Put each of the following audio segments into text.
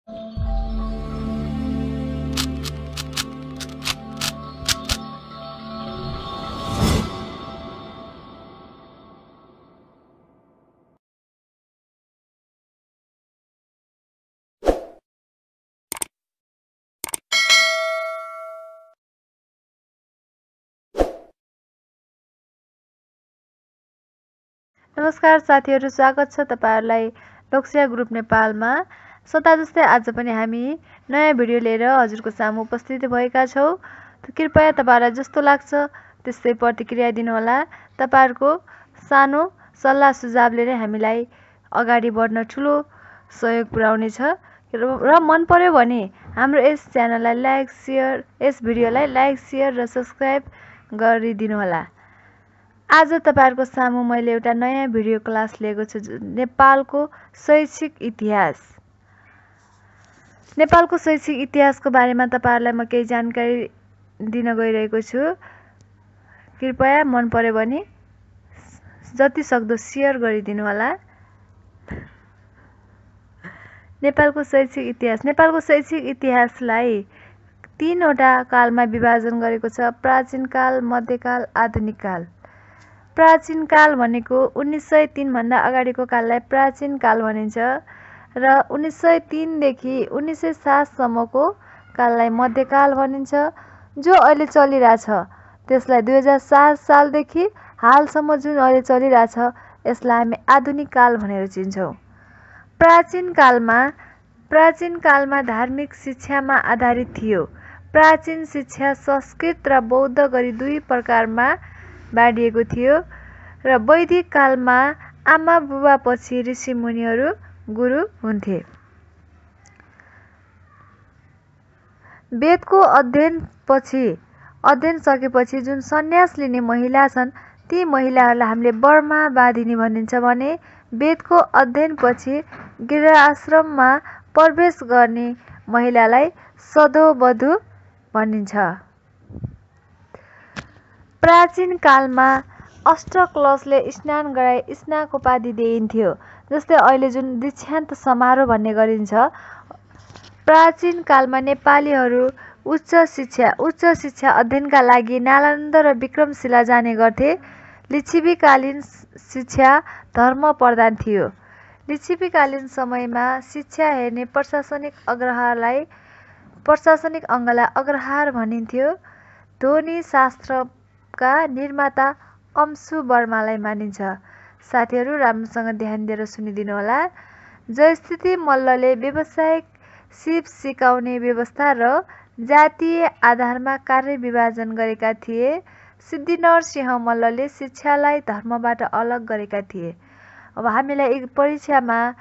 नमस्कार साथीहरु, स्वागत छ तपाईहरुलाई लोकसेवा ग्रुप नेपालमा। सदा जस्तै आज पनि हामी नयाँ भिडियो लिएर हजुरको सामु उपस्थित भएका छौं। कृपया तपाईहरुलाई जस्तो लाग्छ त्यस्तै प्रतिक्रिया दिनु होला। तपाईहरुको सानो सल्लाह सुझावले नै हामीलाई अगाडि बढ्न ठूलो सहयोग पुर्याउने छ र मन पर्यो भने हाम्रो यस च्यानललाई यस भिडियोलाई लाइक, शेयर र सब्स्क्राइब गरिदिनु होला। आज तपाईहरुको सामु मैले एउटा नयाँ भिडियो क्लास लिएको छु। नेपालको शैक्षिक इतिहास। नेपालको शैक्षिक इतिहासको बारेमा तपाईहरुलाई म केही जानकारी दिन गइरहेको छु। कृपया मन पर्यो भने जति सक्दो शेयर गरिदिनु होला। नेपालको शैक्षिक इतिहास। नेपालको शैक्षिक इतिहासलाई 3 वटा कालमा विभाजन गरेको छ: प्राचीन काल, मध्यकाल, आधुनिक काल। प्राचीन काल भनेको 1903 भन्दा अगाडिको काललाई प्राचीन काल भनिन्छ र 1903 देखि 1907 सम्मको काललाई मध्यकाल भनिन्छ। जो अहिले चलिरहेछ त्यसलाई 2007 सालदेखि हालसम्म जुन अहिले चलिरहेछ यसलाई हामी आधुनिक काल भनेर चिन्छौं। प्राचीन कालमा धार्मिक शिक्षामा आधारित थियो। प्राचीन शिक्षा संस्कृत र बौद्ध गरी 2 प्रकारमा बाँडिएको थियो र वैदिक कालमा आमा बुबा पछि ऋषि मुनिहरू गुरु हुन्थे। वेदको अध्ययन सकेपछि जुन सन्यास लिने महिला छन् ती महिलाहरूलाई हामीले ब्रह्मवादिनी भनिन्छ भने वेदको अध्ययनपछि गृहस्थाश्रममा प्रवेश गर्ने महिलालाई सधोवधु भनिन्छ। प्राचीन कालमा अष्टकलशले स्नान गराई स्नाक उपाधि दिइन्थ्यो। जस्तै अहिले जुन दीक्षान्त समारोह भन्ने गरिन्छ। प्राचीन कालमा नेपालीहरू उच्च शिक्षा अध्ययनका लागि नालन्दा र विक्रमशिला जाने गर्थे। लिच्छवीकालीन शिक्षा धर्म प्रधान थियो। लिच्छवीकालीन समयमा शिक्षा हेर्ने प्रशासनिक अङ्गलाई अग्रहार भनिन्थ्यो। ध्वनि शास्त्रका निर्माता अंशु वर्मालाई मानिन्छ। साथीहरु राम्रोसँग ध्यान दिएर सुनिदिनु होला। जयस्थिति मल्लले व्यावसायिक सिप सिकाउने व्यवस्था र जातीय आधारमा कार्य विभाजन गरेका थिए। सिद्धिनरसिंह मल्लले शिक्षालाई धर्मबाट अलग गरेका थिए। अब हामीलाई परीक्षामा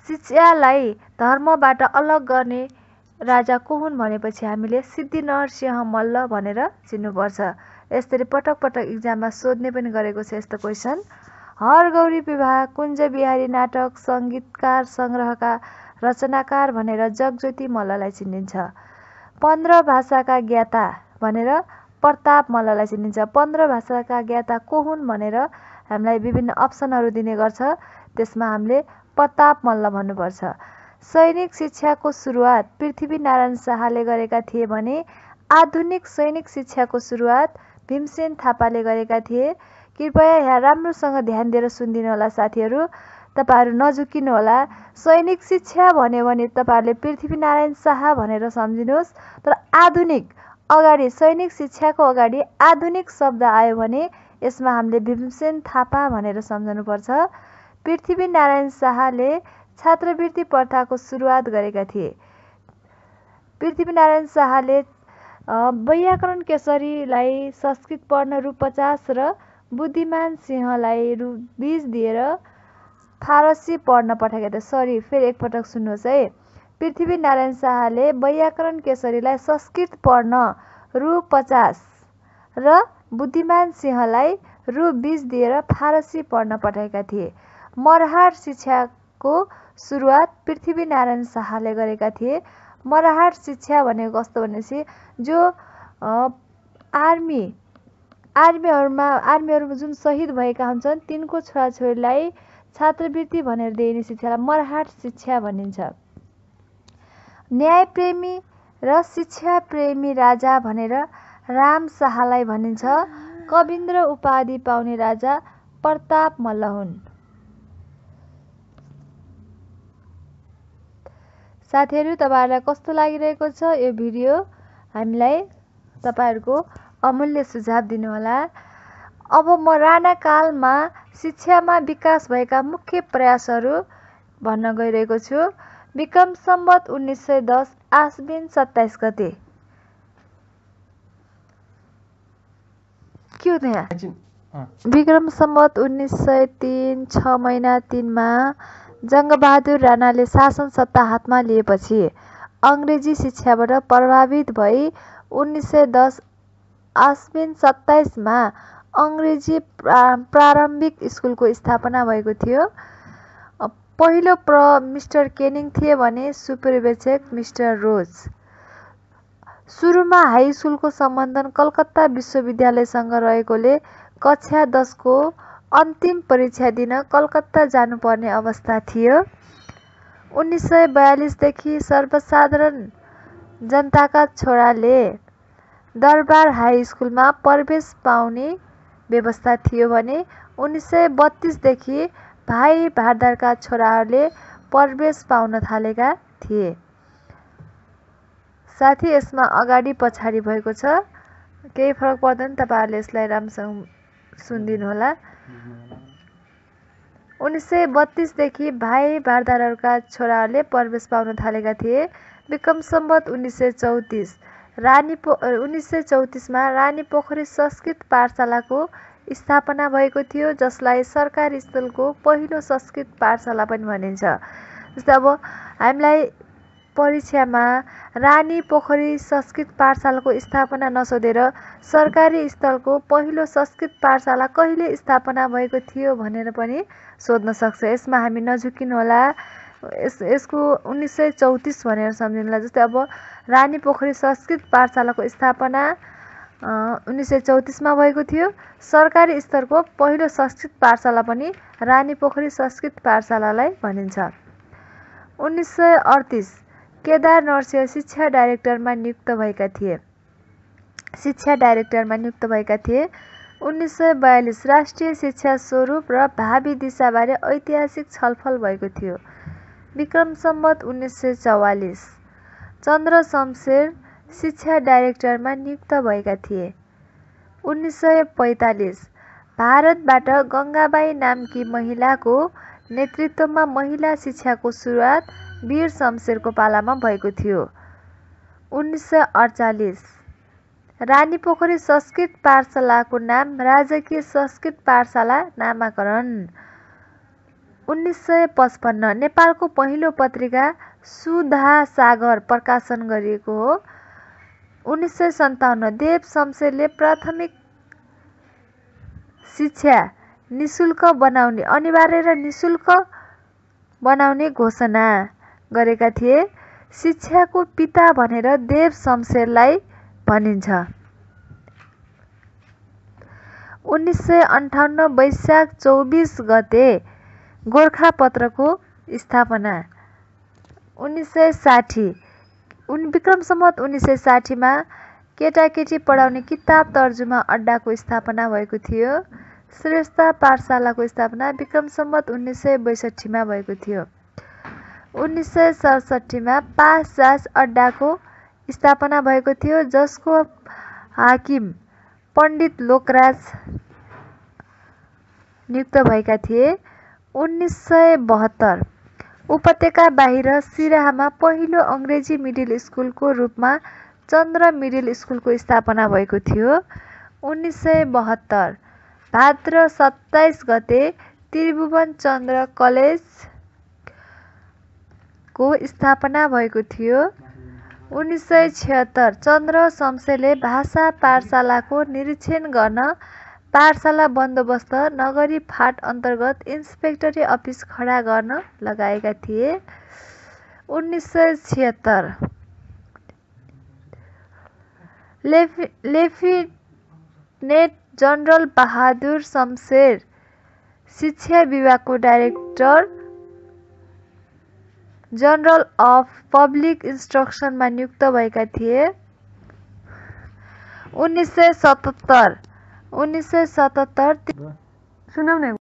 शिक्षालाई धर्मबाट अलग गर्ने राजा को हुन् भनेपछि हामीले सिद्धिनरसिंह मल्ल भनेर चिन्नुपर्छ। यसरी पटक पटक एक्जाममा सोध्ने पनि गरेको छ यस्तो क्वेशन। हरगौरी विवाह, कुञ्ज बिहारी नाटक संगीतकार संग्रहका रचनाकार भनेर जगज्योति मल्ललाई चिनिन्छ। 15 भाषाका ज्ञाता भनेर प्रताप मल्ललाई चिनिन्छ। 15 भाषाका ज्ञाता को हुन् भनेर हामीलाई विभिन्न अप्सनहरू दिने गर्छ। त्यसमा हामीले प्रताप मल्ल भन्नुपर्छ। सैनिक शिक्षाको सुरुवात पृथ्वीनारायण शाहले गरेका थिए भने आधुनिक सैनिक शिक्षाको सुरुवात भीमसेन थापाले गरेका थिए। कृपया यहाँ राम्रोसँग ध्यान दिएर सुनिदिनु होला साथीहरु। तपाईहरु नझुकिनु होला। सैनिक शिक्षा भन्यो भने तपाईहरुले पृथ्वीनारायण शाह भनेर सम्झिनुहोस्। तर आधुनिक अगाडि सैनिक शिक्षाको अगाडि आधुनिक शब्द आयो भने यसमा हामीले भीमसेन थापा भनेर सम्झनु पर्छ। पृथ्वीनारायण शाहले छात्रवृत्ति प्रथाको सुरुवात गरेका थिए। पृथ्वीनारायण शाहले वैयाकरण केसरीलाई संस्कृत पढ्न रु 50 र बुद्धिमान सिंहलाई रु 20 दिएर फारसी पढ्न पठाएका थिए। सरी, फेरि एकपटक सुन्नुहोस् है। पृथ्वीनारायण शाहले वैयाकरण केसरीलाई संस्कृत पढ्न रु 50 र बुद्धिमान सिंहलाई रु 20 दिएर फारसी पढ्न पठाएका थिए। मरहाट शिक्षाको सुरुवात पृथ्वीनारायण शाहले गरेका थिए। मरहाट शिक्षा भनेको कस्तो भनेपछि जो आर्मीहरूमा जुन शहीद भएका हुन्छन् तिनको छोराछोरीलाई छात्रवृत्ति भनेर दिइने शिक्षालाई मरहाट शिक्षा भनिन्छ। न्यायप्रेमी र शिक्षाप्रेमी राजा भनेर राम शाहलाई भनिन्छ। कवीन्द्र उपाधि पाउने राजा प्रताप मल्ल हुन्। साथीहरू, तपाईँहरूलाई कस्तो लागिरहेको छ यो भिडियो? हामीलाई तपाईँहरूको अमूल्य सुझाव दिनुहोला। अब म राणा कालमा शिक्षामा विकास भएका मुख्य प्रयासहरू भन्न गइरहेको छु। विक्रम सम्वत 1910 आश्विन 27 गते के हो त्यहाँ? विक्रम सम्वत 1903 6 महिना 3 मा जङ्गबहादुर राणाले शासन सत्ता हातमा लिएपछि अङ्ग्रेजी शिक्षाबाट प्रभावित भई 1910 आश्विन 27 मा अङ्ग्रेजी प्रारम्भिक स्कुलको स्थापना भएको थियो। पहिलो मिस्टर केनिङ थिए भने सुपरिवेक्षक मिस्टर रोज। सुरुमा हाई स्कुलको सम्बन्धन कलकत्ता विश्वविद्यालयसँग रहेकोले कक्षा 10 को अन्तिम परीक्षा दिन कलकत्ता जानुपर्ने अवस्था थियो। 1942 देखि सर्वसाधारण जनताका छोराले दरबार हाई स्कुलमा प्रवेश पाउने व्यवस्था थियो भने 1932 देखि भाइ भारदारका छोराहरूले प्रवेश पाउन थालेका थिए। साथी, यसमा अगाडि पछाडि भएको छ, केही फरक पर्दैन, तपाईँहरूले यसलाई राम्रोसँग सुनिदिनुहोला। 1932 देखि भाइ भारदारका छोराहरूले प्रवेश पाउन थालेका थिए। विक्रम सम्वत 1934 1934 मा रानी पोखरी संस्कृत पाठशालाको स्थापना भएको थियो, जसलाई सरकारी स्थलको पहिलो संस्कृत पाठशाला पनि भनिन्छ। जस्तै अब हामीलाई परीक्षामा रानी पोखरी संस्कृत पाठशालाको स्थापना नसोधेर सरकारी स्थलको पहिलो संस्कृत पाठशाला कहिले स्थापना भएको थियो भनेर पनि सोध्न सक्छ। यसमा हामी नझुकिनुहोला, यसको 1934 भनेर सम्झिनुहोला। जस्तै अब रानी पोखरी संस्कृत पाठशालाको स्थापना 1934 मा भएको थियो। सरकारी स्तरको पहिलो संस्कृत पाठशाला पनि रानी पोखरी संस्कृत पाठशालालाई भनिन्छ। 1938 केदार नरसिंह शिक्षा डाइरेक्टरमा नियुक्त भएका थिए। 1942 राष्ट्रिय शिक्षा स्वरूप र भावी दिशाबारे ऐतिहासिक छलफल भएको थियो। विक्रम सम्वत 1944 चन्द्र शमशेर शिक्षा डाइरेक्टरमा नियुक्त भएका थिए। 1945 भारतबाट गङ्गाबाई नामकी महिलाको नेतृत्वमा महिला शिक्षाको सुरुवात वीर शमशेरको पालामा भएको थियो। 1948 रानी पोखरी संस्कृत पाठशालाको नाम राजकीय संस्कृत पाठशाला नामाकरण। 1955 नेपालको पहिलो पत्रिका सुधा सागर प्रकाशन गरिएको हो। 1957 देव शमशेरले प्राथमिक शिक्षा अनिवार्य र निशुल्क बनाउने घोषणा गरेका थिए। शिक्षाको पिता भनेर देव शमशेरलाई भनिन्छ। 1958 वैशाख 24 गते गोरखापत्रको स्थापना। 1960 विक्रम सम्वत 1960 मा केटाकेटी पढाउने किताब तर्जुमा अड्डाको स्थापना भएको थियो। श्रेष्ठता पाठशालाको स्थापना विक्रम सम्वत 1962 मा भएको थियो। 1967 मा पासजास अड्डाको स्थापना भएको थियो, जसको हाकिम पण्डित लोकराज नियुक्त भएका थिए। 1972 उपत्यका बाहिर सिराहामा पहिलो अङ्ग्रेजी मिडिल स्कुलको रूपमा चन्द्र मिडिल स्कुलको स्थापना भएको थियो। 1972 भाद्र 27 गते त्रिभुवन चन्द्र कलेजको स्थापना भएको थियो। 1976 चन्द्र शमशेरले भाषा पाठशालाको निरीक्षण गर्न पाठशाला बन्दोबस्त नगरी फाँट अन्तर्गत इन्सपेक्टरी अफिस खडा गर्न लगाएका थिए। 1976 लेफ्टिनेन्ट जनरल बहादुर शमशेर शिक्षा विभागको डाइरेक्टर जनरल अफ पब्लिक इन्स्ट्रक्सनमा नियुक्त भएका थिए। 1977 सुनौ न